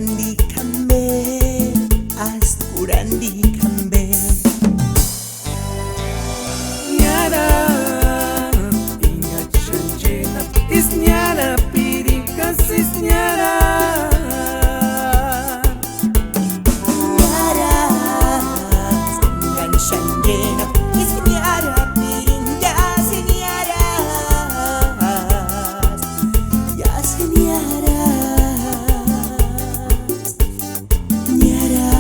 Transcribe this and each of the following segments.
Askurandi kambe, askurandi kambe. Nyara, ingat shanjena, is nyara pirikas is nyara. Nyara, ingat shanjena, is nyara piringas nyara. Yas nyara, nyara.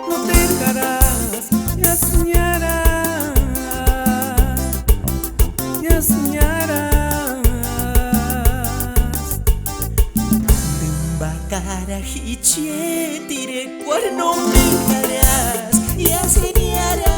No te dejarás, ya soñarás, ya soñarás. Bakara hiche tire cuerno me dejarás, ya soñarás.